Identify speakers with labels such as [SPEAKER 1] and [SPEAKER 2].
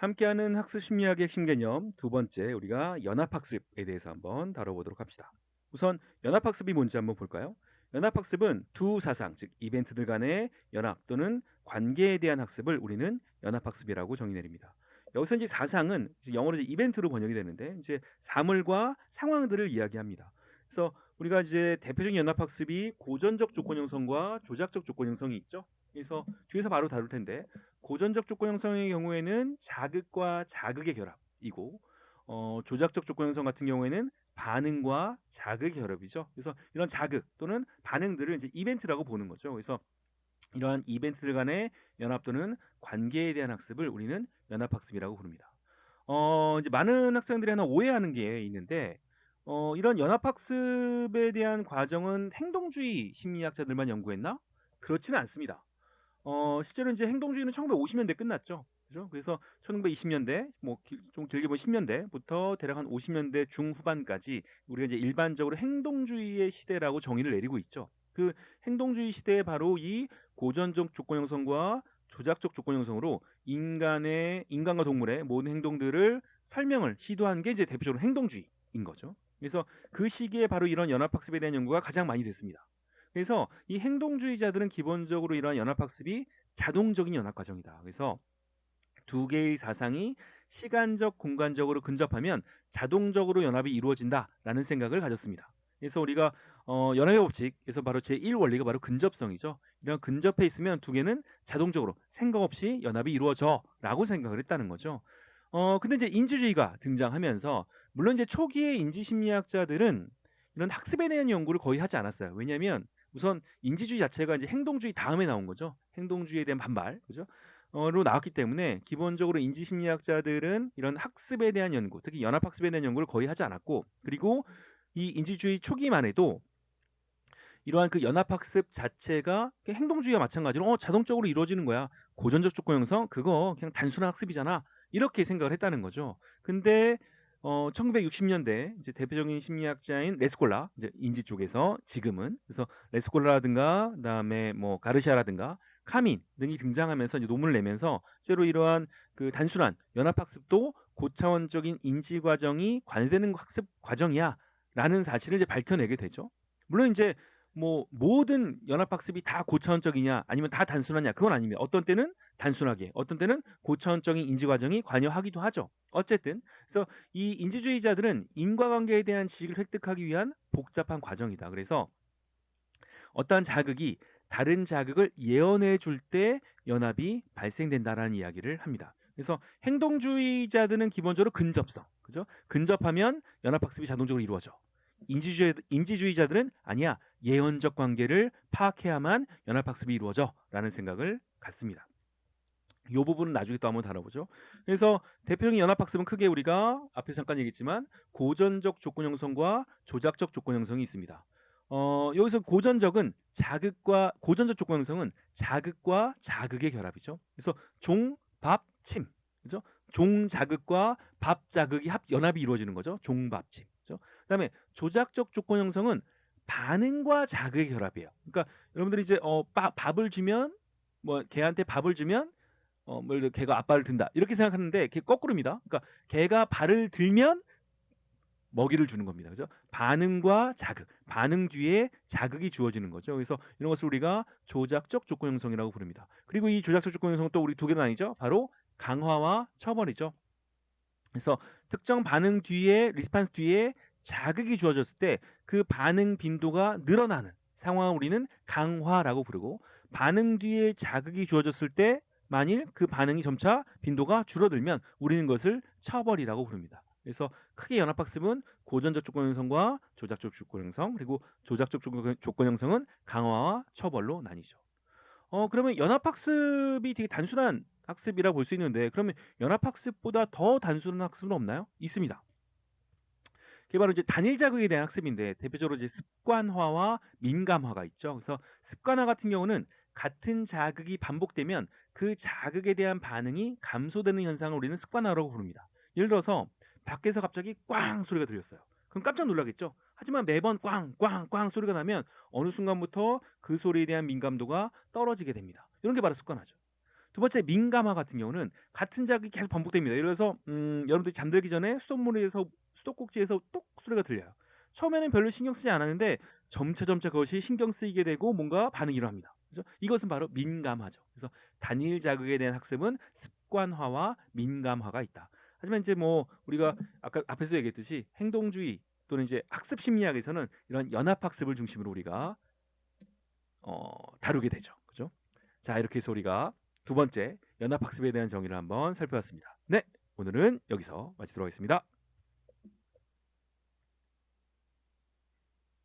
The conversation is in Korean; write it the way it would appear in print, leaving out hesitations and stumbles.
[SPEAKER 1] 함께하는 학습 심리학의 핵심 개념 두 번째 우리가 연합학습에 대해서 한번 다뤄보도록 합시다. 우선 연합학습이 뭔지 한번 볼까요? 연합학습은 두 사상, 즉 이벤트들 간의 연합 또는 관계에 대한 학습을 우리는 연합학습이라고 정의 내립니다. 여기서 이제 사상은 이제 영어로 이제 이벤트로 번역이 되는데 이제 사물과 상황들을 이야기합니다. 그래서 우리가 이제 대표적인 연합학습이 고전적 조건 형성과 조작적 조건 형성이 있죠. 그래서 뒤에서 바로 다룰 텐데 고전적 조건 형성의 경우에는 자극과 자극의 결합이고 조작적 조건 형성 같은 경우에는 반응과 자극의 결합이죠. 그래서 이런 자극 또는 반응들을 이제 이벤트라고 보는 거죠. 그래서 이러한 이벤트들 간의 연합 또는 관계에 대한 학습을 우리는 연합학습이라고 부릅니다. 이제 많은 학생들이 하나 오해하는 게 있는데 이런 연합학습에 대한 과정은 행동주의 심리학자들만 연구했나? 그렇지는 않습니다. 실제로 이제 행동주의는 1950년대 끝났죠. 그죠? 그래서 1920년대, 뭐, 좀 길게 보면 10년대부터 대략 한 50년대 중후반까지 우리가 이제 일반적으로 행동주의의 시대라고 정의를 내리고 있죠. 그 행동주의 시대에 바로 이 고전적 조건 형성과 조작적 조건 형성으로 인간과 동물의 모든 행동들을 설명을 시도한 게 이제 대표적으로 행동주의인 거죠. 그래서 그 시기에 바로 이런 연합학습에 대한 연구가 가장 많이 됐습니다. 그래서 이 행동주의자들은 기본적으로 이러한 연합학습이 자동적인 연합 과정이다. 그래서 두 개의 사상이 시간적, 공간적으로 근접하면 자동적으로 연합이 이루어진다라는 생각을 가졌습니다. 그래서 우리가 연합의 법칙에서 바로 제1원리가 바로 근접성이죠. 이런 근접해 있으면 두 개는 자동적으로 생각 없이 연합이 이루어져라고 생각을 했다는 거죠. 근데 이제 인지주의가 등장하면서 물론 이제 초기의 인지심리학자들은 이런 학습에 대한 연구를 거의 하지 않았어요. 왜냐하면 우선 인지주의 자체가 이제 행동주의 다음에 나온 거죠. 행동주의에 대한 반발, 그죠? 로 나왔기 때문에 기본적으로 인지심리학자들은 이런 학습에 대한 연구, 특히 연합학습에 대한 연구를 거의 하지 않았고, 그리고 이 인지주의 초기만 해도 이러한 그 연합학습 자체가 행동주의와 마찬가지로 자동적으로 이루어지는 거야. 고전적 조건 형성 그거 그냥 단순한 학습이잖아. 이렇게 생각을 했다는 거죠. 근데 1960년대 이제 대표적인 심리학자인 레스콜라 이제 인지 쪽에서 지금은 그래서 레스콜라라든가 그다음에 뭐 가르샤라든가 카민 등이 등장하면서 이제 논문을 내면서 실제로 이러한 그 단순한 연합학습도 고차원적인 인지 과정이 관여되는 학습 과정이야라는 사실을 이제 밝혀내게 되죠. 물론 이제 뭐 모든 연합학습이 다 고차원적이냐 아니면 다 단순하냐 그건 아닙니다. 어떤 때는 단순하게 어떤 때는 고차원적인 인지 과정이 관여하기도 하죠. 어쨌든 그래서 이 인지주의자들은 인과관계에 대한 지식을 획득하기 위한 복잡한 과정이다. 그래서 어떠한 자극이 다른 자극을 예언해 줄 때 연합이 발생된다라는 이야기를 합니다. 그래서 행동주의자들은 기본적으로 근접성, 그죠? 근접하면 연합학습이 자동적으로 이루어져. 인지주의자들은 아니야 예언적 관계를 파악해야만 연합학습이 이루어져라는 생각을 갖습니다. 이 부분은 나중에 또 한번 다뤄보죠. 그래서 대표적인 연합학습은 크게 우리가 앞에서 잠깐 얘기했지만 고전적 조건 형성과 조작적 조건 형성이 있습니다. 여기서 고전적 조건 형성은 자극과 자극의 결합이죠. 그래서 종, 밥, 침, 그죠? 종 자극과 밥 자극이 연합이 이루어지는 거죠. 종, 밥, 침. 그죠? 그다음에 조작적 조건 형성은 반응과 자극의 결합이에요. 그러니까 여러분들이 이제 밥을 주면 뭐 개한테 밥을 주면 뭐 예를 들어 개가 앞발을 든다. 이렇게 생각하는데 그게 거꾸로입니다. 그러니까 개가 발을 들면 먹이를 주는 겁니다. 그죠? 반응과 자극, 반응 뒤에 자극이 주어지는 거죠. 그래서 이런 것을 우리가 조작적 조건 형성이라고 부릅니다. 그리고 이 조작적 조건 형성은 또 우리 두 개로 나뉘죠. 바로 강화와 처벌이죠. 그래서 특정 반응 뒤에 리스판스 뒤에 자극이 주어졌을 때 그 반응 빈도가 늘어나는 상황을 우리는 강화라고 부르고 반응 뒤에 자극이 주어졌을 때 만일 그 반응이 점차 빈도가 줄어들면 우리는 그것을 처벌이라고 부릅니다. 그래서 크게 연합학습은 고전적 조건 형성과 조작적 조건 형성 그리고 조작적 조건 형성은 강화와 처벌로 나뉘죠. 그러면 연합학습이 되게 단순한 학습이라 볼 수 있는데 그러면 연합학습보다 더 단순한 학습은 없나요? 있습니다. 그게 바로 이제 단일 자극에 대한 학습인데 대표적으로 이제 습관화와 민감화가 있죠. 그래서 습관화 같은 경우는 같은 자극이 반복되면 그 자극에 대한 반응이 감소되는 현상을 우리는 습관화라고 부릅니다. 예를 들어서 밖에서 갑자기 꽝 소리가 들렸어요. 그럼 깜짝 놀라겠죠. 하지만 매번 꽝, 꽝, 꽝 소리가 나면 어느 순간부터 그 소리에 대한 민감도가 떨어지게 됩니다. 이런 게 바로 습관화죠. 두 번째 민감화 같은 경우는 같은 자극이 계속 반복됩니다. 예를 들어서 여러분들이 잠들기 전에 수돗물에서 수도꼭지에서 똑 소리가 들려요. 처음에는 별로 신경 쓰지 않았는데 점차 그것이 신경 쓰이게 되고 뭔가 반응이 일어납니다. 그죠? 이것은 바로 민감화죠. 그래서 단일 자극에 대한 학습은 습관화와 민감화가 있다. 하지만 이제 뭐 우리가 아까 앞에서 얘기했듯이 행동주의 또는 이제 학습 심리학에서는 이런 연합 학습을 중심으로 우리가 다루게 되죠. 그죠? 자, 이렇게 해서 우리가 두 번째 연합 학습에 대한 정의를 한번 살펴봤습니다. 네, 오늘은 여기서 마치도록 하겠습니다.